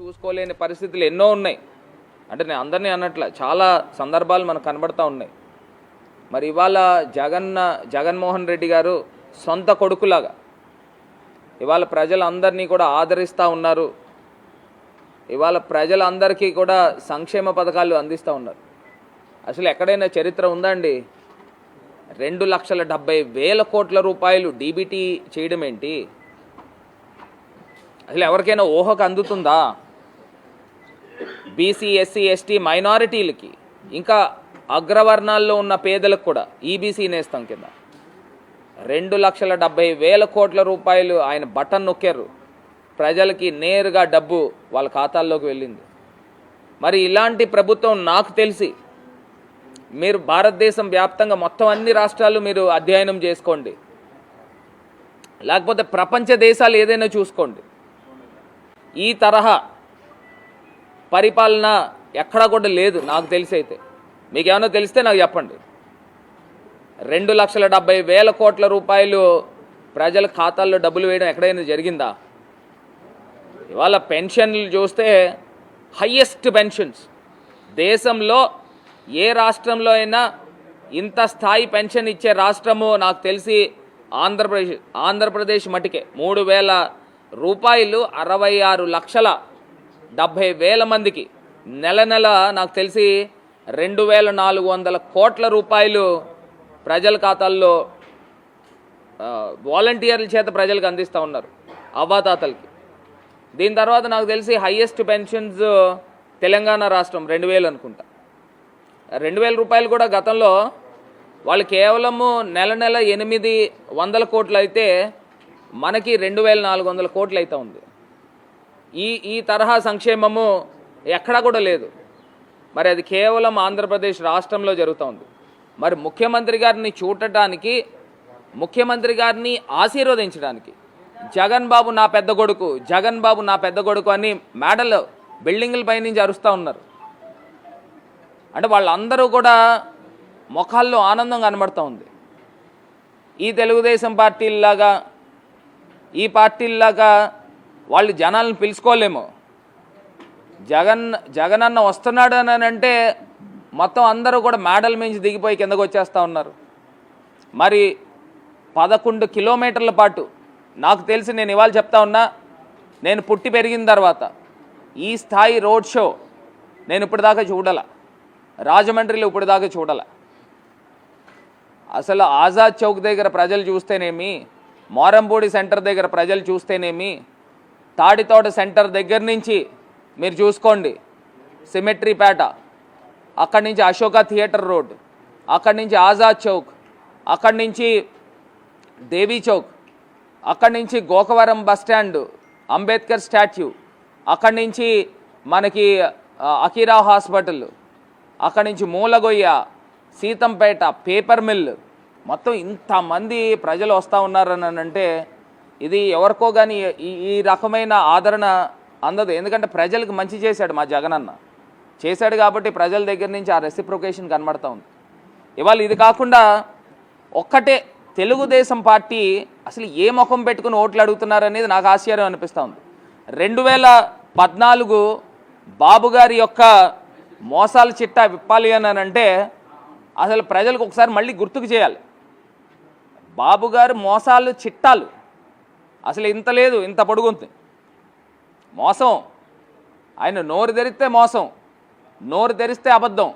చూసుకోలేని పరిస్థితులు ఎన్నో ఉన్నాయి. అంటే నేను అందరినీ అన్నట్ల చాలా సందర్భాలు మనకు కనబడతా ఉన్నాయి. మరి ఇవాళ జగన్మోహన్ రెడ్డి గారు సొంత కొడుకులాగా ఇవాళ ప్రజలందరినీ కూడా ఆదరిస్తూ ఉన్నారు. ఇవాళ ప్రజలందరికీ కూడా సంక్షేమ పథకాలు అందిస్తూ ఉన్నారు. అసలు ఎక్కడైనా చరిత్ర ఉందా అండి? 2,70,000 కోట్ల రూపాయలు డీబీటీ చేయడం ఏంటి? అసలు ఎవరికైనా ఊహకు అందుతుందా? బీసీ, ఎస్సీ, ఎస్టీ మైనారిటీలకి, ఇంకా అగ్రవర్ణాల్లో ఉన్న పేదలకు కూడా ఈబీసీ నేస్తం కింద 2,70,000 కోట్ల రూపాయలు ఆయన బటన్ నొక్కారు. ప్రజలకి నేరుగా డబ్బు వాళ్ళ ఖాతాల్లోకి వెళ్ళింది. మరి ఇలాంటి ప్రభుత్వం నాకు తెలిసి మీరు భారతదేశం వ్యాప్తంగా మొత్తం అన్ని రాష్ట్రాలు మీరు అధ్యయనం చేసుకోండి, లేకపోతే ప్రపంచ దేశాలు ఏదైనా చూసుకోండి. ఈ తరహా పరిపాలన ఎక్కడా కూడా లేదు నాకు తెలిసి. అయితే మీకేమైనా తెలిస్తే నాకు చెప్పండి. 2,70,000 కోట్ల రూపాయలు ప్రజల ఖాతాల్లో డబ్బులు వేయడం ఎక్కడైనా జరిగిందా? ఇవాళ పెన్షన్లు చూస్తే హయ్యెస్ట్ పెన్షన్స్ దేశంలో ఏ రాష్ట్రంలో అయినా ఇంత స్థాయి పెన్షన్ ఇచ్చే రాష్ట్రము నాకు తెలిసి ఆంధ్రప్రదేశ్ మటుకే. 3,000 రూపాయలు 66,70,000 మందికి నెల నాకు తెలిసి 2,400 కోట్ల రూపాయలు ప్రజల ఖాతాల్లో వాలంటీర్ల చేత ప్రజలకు అందిస్తూ ఉన్నారు, అవ్వాతాతలకి. దీని తర్వాత నాకు తెలిసి హయ్యెస్ట్ పెన్షన్స్ తెలంగాణ రాష్ట్రం 2,000 అనుకుంటా. 2,000 రూపాయలు కూడా గతంలో వాళ్ళు కేవలము నెల 800 కోట్లు అయితే మనకి 2,400 కోట్లు అయితే ఉంది. ఈ తరహా సంక్షేమము ఎక్కడా కూడా లేదు. మరి అది కేవలం ఆంధ్రప్రదేశ్ రాష్ట్రంలో జరుగుతూ ఉంది. మరి ముఖ్యమంత్రి గారిని చూడటానికి, ముఖ్యమంత్రి గారిని ఆశీర్వదించడానికి జగన్ బాబు నా పెద్ద కొడుకు, జగన్ బాబు నా పెద్ద కొడుకు అని మేడలు బిల్డింగుల పైనుంచి అరుస్తూ ఉన్నారు. అంటే వాళ్ళందరూ కూడా ముఖాల్లో ఆనందం కనబడుతూ ఉంది. ఈ తెలుగుదేశం పార్టీలాగా, ఈ పార్టీలాగా వాళ్ళు జనాలను పిలుచుకోలేము. జగనన్న వస్తున్నాడు అని అంటే మొత్తం అందరూ కూడా మేడల మించి దిగిపోయి కిందకు వచ్చేస్తూ ఉన్నారు. మరి 11 కిలోమీటర్ల పాటు నాకు తెలిసి, నేను ఇవాళ చెప్తా ఉన్నా, నేను పుట్టి పెరిగిన తర్వాత ఈ స్థాయి రోడ్ షో నేను ఇప్పటిదాకా చూడాల, రాజమండ్రిలో ఇప్పటిదాకా చూడాల. అసలు ఆజాద్ చౌక్ దగ్గర ప్రజలు చూస్తేనేమి, మోరంపూడి సెంటర్ దగ్గర ప్రజలు చూస్తేనేమి, తాడితోట సెంటర్ దగ్గర నుంచి మీరు చూసుకోండి, సిమెట్రీపేట, అక్కడి నుంచి అశోక థియేటర్ రోడ్, అక్కడి నుంచి ఆజాద్ చౌక్, అక్కడి నుంచి దేవీ చౌక్, అక్కడి నుంచి గోకవరం బస్టాండ్, అంబేద్కర్ స్టాచ్యూ, అక్కడి నుంచి మనకి అకీరా హాస్పిటల్, అక్కడి నుంచి మూలగొయ్య, సీతంపేట, పేపర్ మిల్, మొత్తం ఇంతమంది ప్రజలు వస్తూ ఉన్నారని అంటే ఇది ఎవరికో కానీ ఈ రకమైన ఆదరణ అందదు. ఎందుకంటే ప్రజలకు మంచి చేశాడు మా జగనన్న, చేశాడు కాబట్టి ప్రజల దగ్గర నుంచి ఆ రెసిప్రొకేషన్ కనబడుతూ ఉంది. ఇవాళ ఇది కాకుండా ఒక్కటే, తెలుగుదేశం పార్టీ అసలు ఏ ముఖం పెట్టుకుని ఓట్లు అడుగుతున్నారనేది నాకు ఆశ్చర్యం అనిపిస్తూ ఉంది. 2014 బాబు గారి యొక్క మోసాల చిట్టా విప్పాలి అని అంటే అసలు ప్రజలకు ఒకసారి మళ్ళీ గుర్తుకు చేయాలి. బాబు గారు మోసాలు చిట్టాలు అసలు ఇంత లేదు, ఇంత పొడుగుంది మోసం. ఆయన నోరు తెరిస్తే మోసం, నోరు తెరిస్తే అబద్ధం.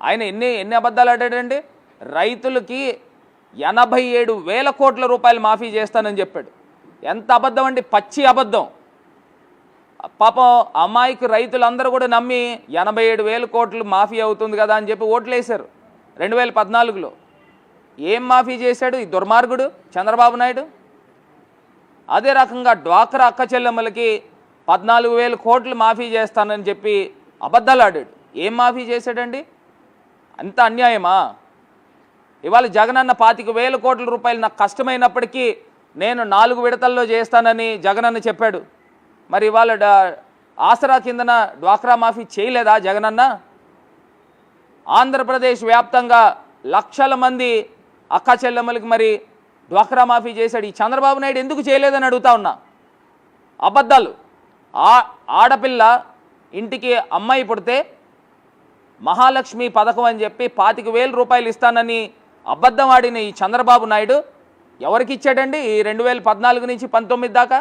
ఆయన ఎన్ని అబద్ధాలు ఆడాడండి? రైతులకి 87,000 కోట్ల రూపాయలు మాఫీ చేస్తానని చెప్పాడు. ఎంత అబద్ధం అండి, పచ్చి అబద్ధం. పాపం అమాయకు రైతులందరూ కూడా నమ్మి 87,000 కోట్లు మాఫీ అవుతుంది కదా అని చెప్పి ఓట్లు వేశారు 2014లో. ఏం మాఫీ చేశాడు ఈ దుర్మార్గుడు చంద్రబాబు నాయుడు? అదే రకంగా డ్వాక్రా అక్క చెల్లెమ్మలకి 14,000 కోట్లు మాఫీ చేస్తానని చెప్పి అబద్ధాలు ఆడాడు. ఏం మాఫీ చేశాడండి? అంత అన్యాయమా? ఇవాళ జగనన్న 25,000 కోట్ల రూపాయలు నాకు కష్టమైనప్పటికీ నేను 4 విడతల్లో చేస్తానని జగనన్న చెప్పాడు. మరి ఇవాళ ఆసరా కిందన డ్వాక్రా మాఫీ చేయలేదా జగనన్న? ఆంధ్రప్రదేశ్ వ్యాప్తంగా లక్షల మంది అక్క చెల్లెమ్మలకి మరి డ్వాక్రా మాఫీ చేశాడు. ఈ చంద్రబాబు నాయుడు ఎందుకు చేయలేదని అడుగుతా ఉన్నా. అబద్ధాలు ఆడపిల్ల ఇంటికి అమ్మాయి పుడితే మహాలక్ష్మి పథకం అని చెప్పి 25,000 రూపాయలు ఇస్తానని అబద్ధం ఆడిన ఈ చంద్రబాబు నాయుడు ఎవరికి ఇచ్చాడండి ఈ 2014 నుంచి 19 దాకా?